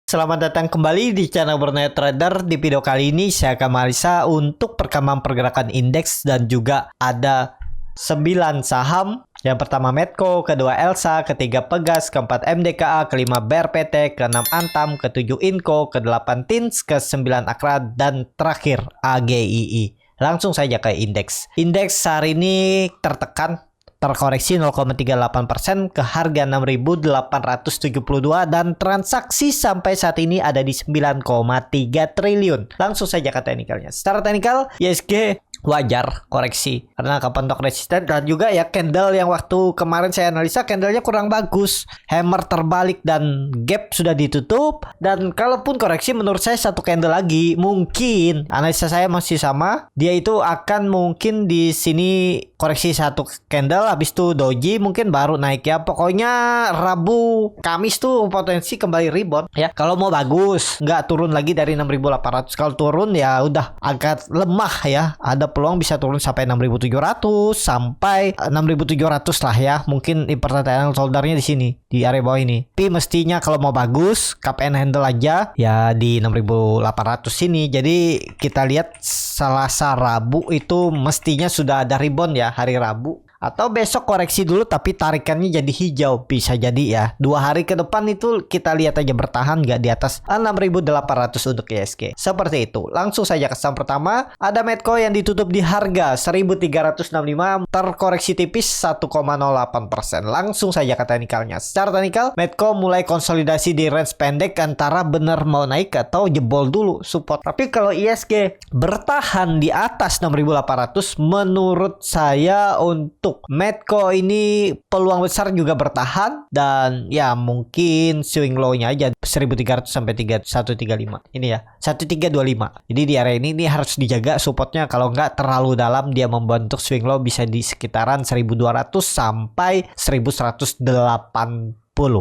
Selamat datang kembali di channel Borneo Trader. Di video kali ini saya akan menganalisa untuk perkembangan pergerakan indeks dan juga ada 9 saham. Yang pertama Medco, kedua Elsa, ketiga Pegas, keempat MDKA, kelima BRPT, keenam Antam, ketujuh Inco, kedelapan Tins, ke-9 Akra, dan terakhir AGII. Langsung saja ke indeks. Indeks hari ini terkoreksi 0,38% ke harga 6.872 dan transaksi sampai saat ini ada di 9,3 triliun. Langsung saja ke teknikalnya. Secara teknikal ISG wajar koreksi karena kepentok resisten dan juga ya candle yang waktu kemarin saya analisa candlenya kurang bagus, hammer terbalik dan gap sudah ditutup. Dan kalaupun koreksi menurut saya satu candle lagi mungkin, analisa saya masih sama, dia itu akan mungkin di sini koreksi satu candle, habis itu doji mungkin baru naik ya. Pokoknya Rabu Kamis tuh potensi kembali rebound ya. Kalau mau bagus nggak turun lagi dari 6.800, kalau turun ya udah agak lemah ya, ada peluang bisa turun sampai 6.700 sampai 6.700 lah ya. Mungkin pertanyaan soldernya di sini di area bawah ini. Tapi mestinya kalau mau bagus cup and handle aja ya di 6.800 sini. Jadi kita lihat Selasa Rabu itu mestinya sudah ada rebound ya hari Rabu. Atau besok koreksi dulu tapi tarikannya jadi hijau, bisa jadi ya. 2 hari ke depan itu kita lihat aja bertahan nggak di atas 6.800 untuk ISG. Seperti itu. Langsung saja ke saham pertama. Ada Medco yang ditutup di harga 1.365, terkoreksi tipis 1,08%. Langsung saja ke teknikalnya. Secara teknikal Medco mulai konsolidasi di range pendek antara benar mau naik atau jebol dulu support. Tapi kalau ISG bertahan di atas 6.800, menurut saya untuk Medco ini peluang besar juga bertahan dan ya mungkin swing low-nya aja 1.300 sampai 135. Ini ya 1.325. Jadi di area ini harus dijaga supportnya, kalau nggak terlalu dalam dia membentuk swing low bisa di sekitaran 1.200 sampai 1.180.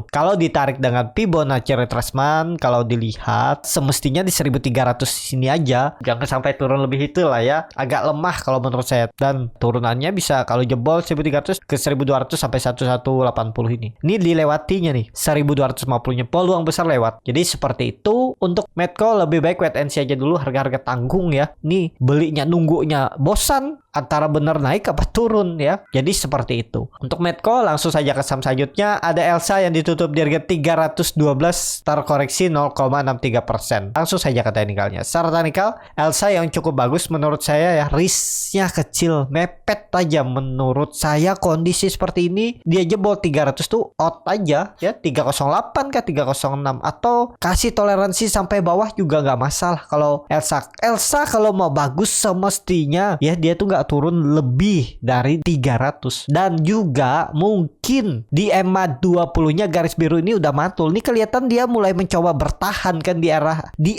Kalau ditarik dengan Fibonacci retracement, kalau dilihat semestinya di 1.300 sini aja, jangan sampai turun lebih itu lah ya. Agak lemah kalau menurut saya, dan turunannya bisa kalau jebol 1.300 ke 1.200 sampai 1.180 ini. Ini dilewatinya nih 1.250-nya, peluang besar lewat. Jadi seperti itu. Untuk Medco lebih baik wait and see aja dulu, harga-harga tanggung ya. Nih belinya nunggunya bosan, antara benar naik apa turun ya. Jadi seperti itu. Untuk Medco langsung saja ke saham selanjutnya. Ada Elsa yang ditutup di harga 312, terkoreksi 0,63%. Langsung saja ke teknikalnya. Secara teknikal Elsa yang cukup bagus menurut saya ya, risknya kecil, mepet aja menurut saya. Kondisi seperti ini dia jebol 300 tuh out aja ya, 308 ke 306 atau kasih toleransi sampai bawah juga nggak masalah. Kalau Elsa kalau mau bagus semestinya ya dia tuh nggak turun lebih dari 300. Dan juga mungkin di EMA 20-nya garis biru ini udah mantul. Ini kelihatan dia mulai mencoba bertahan kan di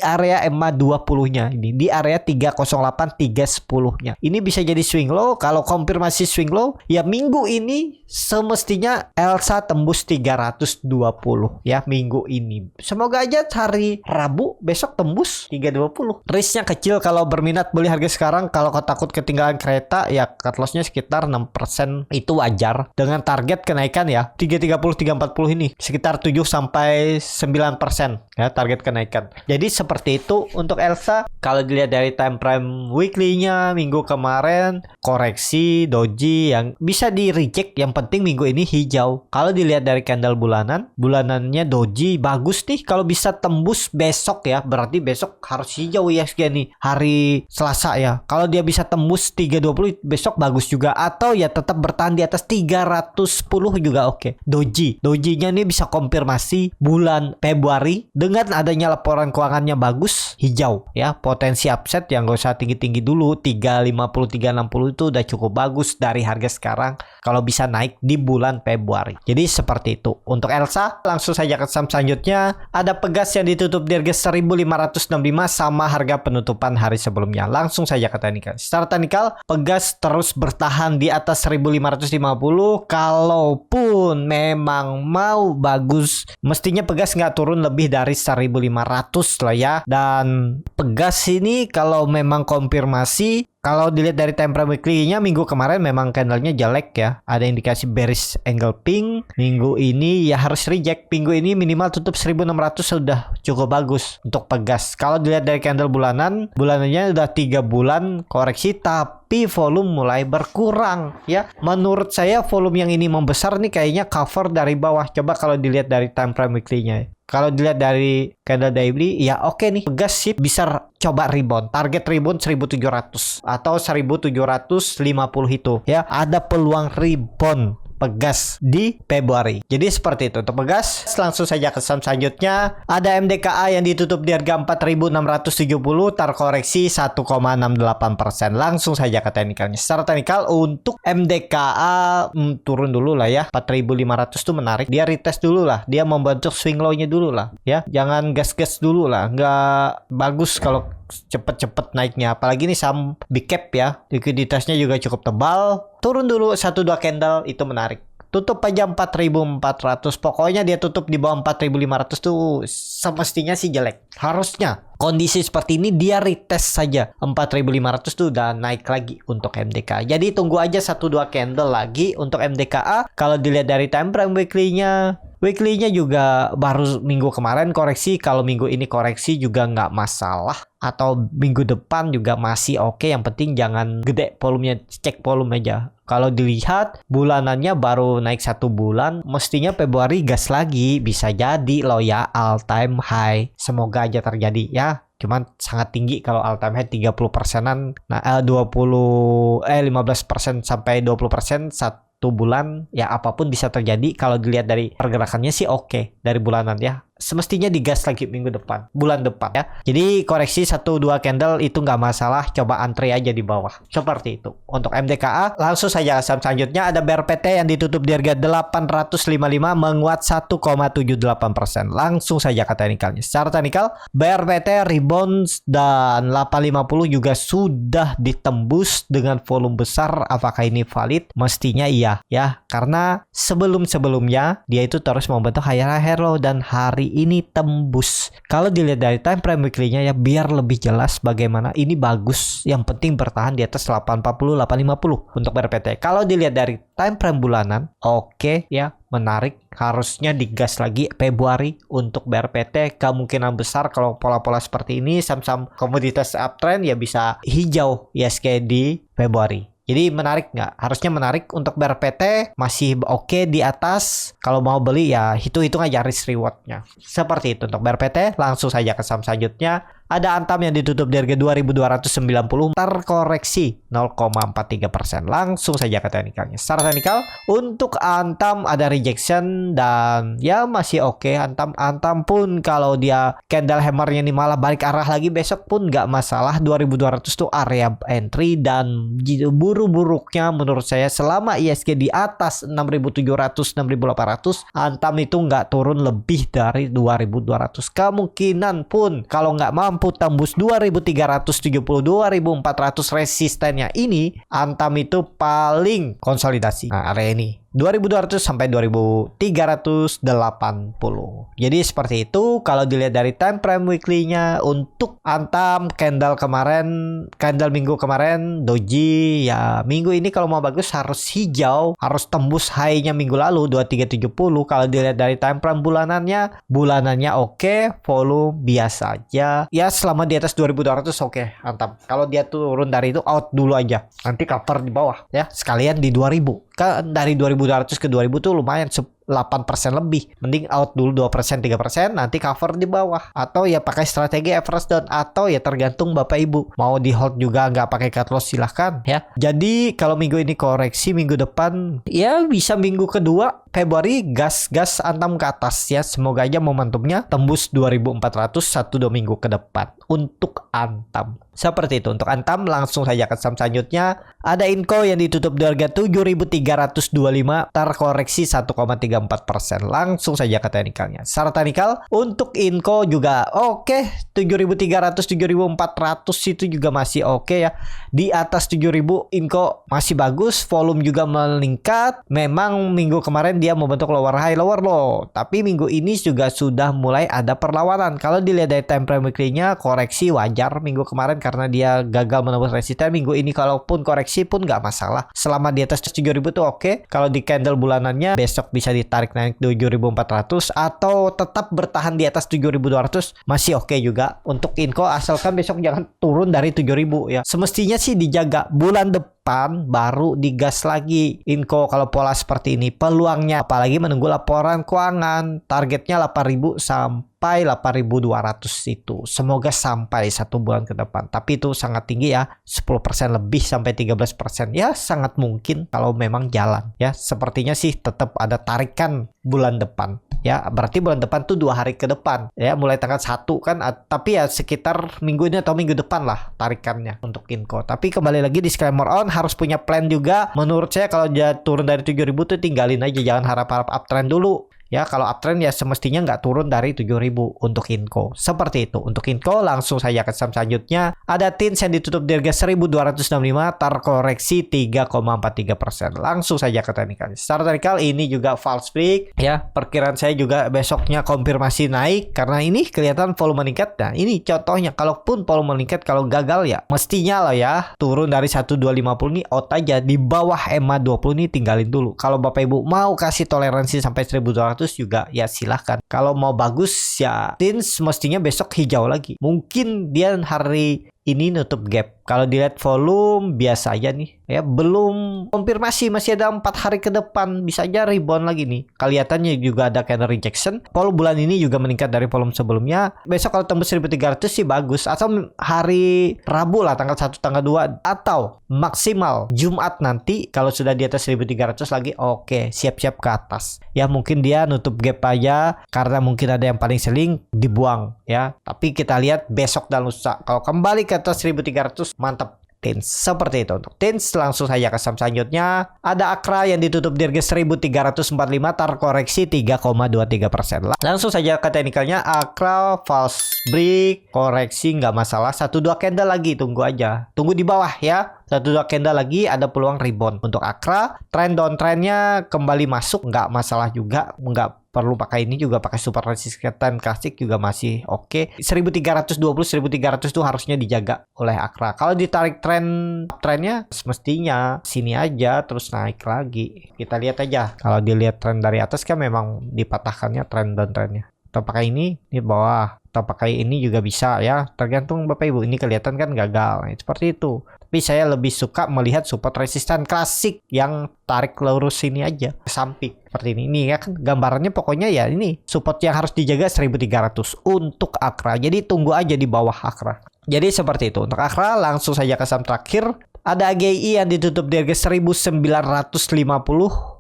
area EMA 20-nya ini, di area 308 310-nya. Ini bisa jadi swing low. Kalau konfirmasi swing low ya minggu ini semestinya Elsa tembus 320 ya minggu ini. Semoga aja hari Rabu besok tembus 320. Risknya kecil kalau berminat beli harga sekarang. Kalau kau takut ketinggalan kereta ya cut lossnya sekitar 6%, itu wajar. Dengan target kenaikan ya 330 340 ini sekitar 7 sampai 9% ya target kenaikan. Jadi seperti itu untuk Elsa. Kalau dilihat dari time frame weekly-nya minggu kemarin koreksi doji yang bisa di reject, yang penting minggu ini hijau. Kalau dilihat dari candle bulanannya doji bagus nih, kalau bisa tembus besok ya berarti besok harus hijau ya nih hari Selasa ya. Kalau dia bisa tembus 320 besok bagus juga, atau ya tetap bertahan di atas 310 juga oke. Dojinya nih bisa konfirmasi bulan Februari dengan adanya laporan keuangannya bagus, hijau ya, potensi upset yang gak usah tinggi-tinggi dulu, 350 360 itu udah cukup bagus dari harga sekarang kalau bisa naik di bulan Februari. Jadi seperti itu untuk Elsa. Langsung saja ke saham selanjutnya. Ada Pegas yang ditutup di harga 1.565 sama harga penutupan hari sebelumnya. Langsung saja ke teknikal. Secara teknikal Pegas terus bertahan di atas 1.550. Kalaupun memang mau bagus mestinya Pegas nggak turun lebih dari 1.500 lah ya. Dan Pegas ini kalau memang konfirmasi Kalau dilihat dari time frame weekly-nya minggu kemarin memang candlenya jelek ya. Ada indikasi bearish engulfing. Minggu ini ya harus reject. Minggu ini minimal tutup 1600 sudah cukup bagus untuk pegas. Kalau dilihat dari candle bulanan, bulanannya udah 3 bulan koreksi tapi volume mulai berkurang ya. Menurut saya volume yang ini membesar nih kayaknya cover dari bawah. Coba kalau dilihat dari time frame weekly-nya. Kalau dilihat dari candle daily ya oke nih, pegas sih bisa coba rebound. Target rebound 1700 atau 1750 itu ya. Ada peluang rebound pegas di Februari. Jadi seperti itu untuk pegas. Langsung saja ke saham selanjutnya. Ada MDKA yang ditutup di harga 4670, terkoreksi 1,68%. Langsung saja ke teknikalnya. Secara teknikal untuk MDKA turun dulu lah ya. 4500 tuh menarik. Dia retest dulu lah. Dia membentuk swing low-nya dulu lah ya. Jangan gas-gas dulu lah. Nggak bagus kalau cepet-cepet naiknya, apalagi nih saham big cap ya, likuiditasnya juga cukup tebal. Turun dulu 1-2 candle itu menarik. Tutup aja 4400. Pokoknya dia tutup di bawah 4500 tuh semestinya sih jelek. Harusnya kondisi seperti ini dia retest saja 4500 tuh udah naik lagi untuk MDKA. Jadi tunggu aja 1-2 candle lagi untuk MDKA. Kalau dilihat dari time frame weekly-nya juga baru minggu kemarin koreksi. Kalau minggu ini koreksi juga nggak masalah. Atau minggu depan juga masih oke. Yang penting jangan gede volumenya, cek volume aja. Kalau dilihat bulanannya baru naik 1 bulan, mestinya Februari gas lagi. Bisa jadi loh ya all time high. Semoga aja terjadi ya. Cuman sangat tinggi kalau all time high 30%-an. Nah 15% sampai 20% 1 bulan ya, apapun bisa terjadi. Kalau dilihat dari pergerakannya sih oke dari bulanan ya. Semestinya digas lagi minggu depan, bulan depan ya. Jadi koreksi 1-2 candle itu nggak masalah, coba antri aja di bawah. Seperti itu. Untuk MDKA, langsung saja saham selanjutnya ada BRPT yang ditutup di harga 855 menguat 1,78%. Langsung saja ke teknikalnya. Secara teknikal, BRPT rebound dan 850 juga sudah ditembus dengan volume besar. Apakah ini valid? Mestinya iya ya, karena sebelumnya dia itu terus membentuk higher low dan hari ini tembus. Kalau dilihat dari time frame weekly-nya ya, biar lebih jelas bagaimana ini bagus. Yang penting bertahan di atas 840, 850 untuk BRPT. Kalau dilihat dari time frame bulanan, oke ya, menarik. Harusnya digas lagi Februari untuk BRPT. Kemungkinan besar kalau pola-pola seperti ini saham-saham komoditas uptrend ya bisa hijau ISG di Februari. Jadi menarik nggak? Harusnya menarik untuk BRPT, masih oke di atas. Kalau mau beli ya hitung-hitung aja risk rewardnya. Seperti itu untuk BRPT. Langsung saja ke saham selanjutnya. Ada Antam yang ditutup di harga 2290, terkoreksi 0,43%. Langsung saja ke teknikalnya. Secara teknikal untuk Antam ada rejection dan ya masih oke. Antam pun kalau dia candle hammernya ini malah balik arah lagi besok pun nggak masalah. 2200 tuh area entry dan buruk-buruknya menurut saya selama ISG di atas 6700, 6800, Antam itu nggak turun lebih dari 2200. Kemungkinan pun kalau nggak mampu tembus 2370, 2400 resistennya ini, Antam itu paling konsolidasi. Nah, area ini 2200 sampai 2380. Jadi seperti itu kalau dilihat dari time frame weekly-nya untuk Antam candle minggu kemarin doji ya, minggu ini kalau mau bagus harus hijau, harus tembus high-nya minggu lalu 2370. Kalau dilihat dari time frame bulanannya oke, volume biasa aja. Ya selama di atas 2200 oke, Antam. Kalau dia turun dari itu out dulu aja. Nanti cover di bawah ya, sekalian di 2000. Kan dari 2200 ke 2000 tuh lumayan 8% lebih. Mending out dulu 2%, 3%, nanti cover di bawah. Atau ya pakai strategi average down, atau ya tergantung Bapak Ibu. Mau di hold juga nggak pakai cut loss silahkan ya. Jadi kalau minggu ini koreksi, minggu depan ya bisa minggu kedua Februari gas Antam ke atas ya. Semoga aja momentumnya tembus 2400 1-2 minggu ke depan untuk Antam. Seperti itu untuk Antam. Langsung saja ke saham selanjutnya. Ada Inco yang ditutup di harga 7325, terkoreksi 1,34%. Langsung saja ke teknikalnya. Secara teknikal untuk Inco juga oke. 7300, 7400 itu juga masih oke ya. Di atas 7000 Inco masih bagus. Volume juga meningkat. Memang minggu kemarin dia membentuk lower high, lower low. Tapi minggu ini juga sudah mulai ada perlawanan. Kalau dilihat dari time frame weekly-nya koreksi wajar minggu kemarin karena dia gagal menembus resisten minggu ini. Kalaupun koreksi pun nggak masalah. Selama di atas 7.000 tuh oke. Kalau di candle bulanannya besok bisa ditarik naik 7.400 atau tetap bertahan di atas 7.200 masih oke juga untuk Inco, asalkan besok jangan turun dari 7.000 ya. Semestinya sih dijaga. Bulan depan baru digas lagi Inco kalau pola seperti ini. Peluangnya apalagi menunggu laporan keuangan. Targetnya 8.000 sampai 8.200 itu. Semoga sampai 1 bulan ke depan. Tapi itu sangat tinggi ya. 10% lebih sampai 13%. Ya sangat mungkin kalau memang jalan ya. Sepertinya sih tetap ada tarikan bulan depan. Ya, berarti bulan depan tuh 2 hari ke depan. Ya, mulai tanggal 1 kan. Tapi ya sekitar minggu ini atau minggu depan lah tarikannya untuk Inco. Tapi kembali lagi disclaimer on, harus punya plan juga. Menurut saya kalau dia turun dari 7.000 tuh tinggalin aja. Jangan harap-harap uptrend dulu. Ya, kalau uptrend ya semestinya nggak turun dari 7.000 untuk Inco. Seperti itu. Untuk Inco langsung saja ke saham selanjutnya. Ada TINS yang ditutup di harga 1.265, terkoreksi 3,43%. Langsung saja ke teknikal. Secara teknikal ini juga false break. Ya, perkiraan saya juga besoknya konfirmasi naik. Karena ini kelihatan volume meningkat. Nah, ini contohnya. Kalaupun volume meningkat, kalau gagal ya mestinya lah ya turun dari 1.250 nih out aja. Di bawah EMA 20 nih tinggalin dulu. Kalau Bapak Ibu mau kasih toleransi sampai 1.200 juga ya silahkan. Kalau mau bagus ya TINS mestinya besok hijau lagi. Mungkin dia hari ini nutup gap. Kalau dilihat volume biasa aja nih. Ya belum konfirmasi, masih ada 4 hari ke depan. Bisa aja rebound lagi nih. Kelihatannya juga ada candle rejection. Volume bulan ini juga meningkat dari volume sebelumnya. Besok kalau tembus 1.300 sih bagus. Atau hari Rabu lah tanggal 1 tanggal 2. Atau maksimal Jumat nanti kalau sudah di atas 1.300 lagi oke, siap-siap ke atas. Ya mungkin dia nutup gap aja karena mungkin ada yang paling seling dibuang ya. Tapi kita lihat besok dan lusa. Kalau kembali ke atas 1.300 mantap TINS. Seperti itu untuk TINS. Langsung saja ke saham selanjutnya. Ada Akra yang ditutup di harga 1.345, terkoreksi 3,23%. Langsung saja ke teknikalnya. Akra false break, koreksi nggak masalah. 1-2 candle lagi, tunggu aja. Tunggu di bawah ya. 1-2 candle lagi ada peluang rebound untuk Akra. Trend downtrendnya kembali masuk, nggak masalah juga. Nggak perlu pakai ini juga, pakai super resisten klasik juga masih oke. 1320 1300 tuh harusnya dijaga oleh Akra. Kalau ditarik trennya semestinya sini aja terus naik lagi. Kita lihat aja. Kalau dilihat tren dari atas kan memang dipatahkannya tren dan trennya. Atau pakai ini di bawah, atau pakai ini juga bisa ya. Tergantung Bapak Ibu. Ini kelihatan kan gagal. Nah, seperti itu. Tapi saya lebih suka melihat support resisten klasik yang tarik lurus sini aja ke samping seperti ini. Ini ya kan gambarannya pokoknya ya ini support yang harus dijaga 1.300 untuk Akra. Jadi tunggu aja di bawah Akra. Jadi seperti itu untuk Akra. Langsung saja ke saham terakhir. Ada AGI yang ditutup di harga 1.950,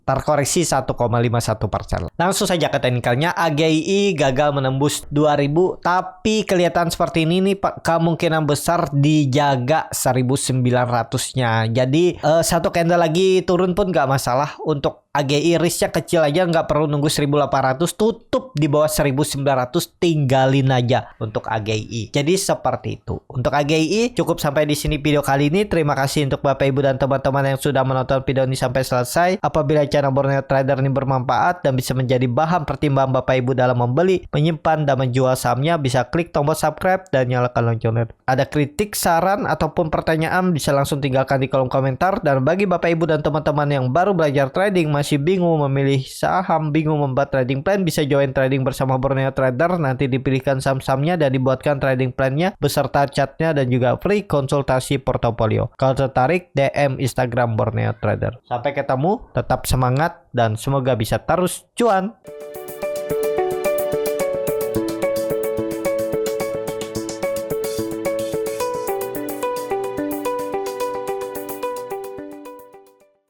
terkoreksi 1,51%. Langsung saja ke teknikalnya. AGI gagal menembus 2.000, tapi kelihatan seperti ini nih Pak, kemungkinan besar dijaga 1.900-nya. Jadi satu candle lagi turun pun nggak masalah. Untuk AGI risknya kecil aja, nggak perlu nunggu 1.800, tutup di bawah 1.900, tinggalin aja untuk AGI. Jadi seperti itu. Untuk AGI cukup sampai di sini video kali ini. Terima kasih untuk Bapak Ibu dan teman-teman yang sudah menonton video ini sampai selesai. Apabila channel Borneo Trader ini bermanfaat dan bisa menjadi bahan pertimbangan Bapak Ibu dalam membeli, menyimpan dan menjual sahamnya, bisa klik tombol subscribe dan nyalakan loncengnya. Ada kritik, saran ataupun pertanyaan bisa langsung tinggalkan di kolom komentar. Dan bagi Bapak Ibu dan teman-teman yang baru belajar trading, masih bingung memilih saham, bingung membuat trading plan, bisa join trading bersama Borneo Trader. Nanti dipilihkan saham-sahamnya dan dibuatkan trading plannya beserta chartnya dan juga free konsultasi portofolio. Kalau tertarik, DM Instagram Borneo Trader. Sampai ketemu, tetap semangat dan semoga bisa terus cuan.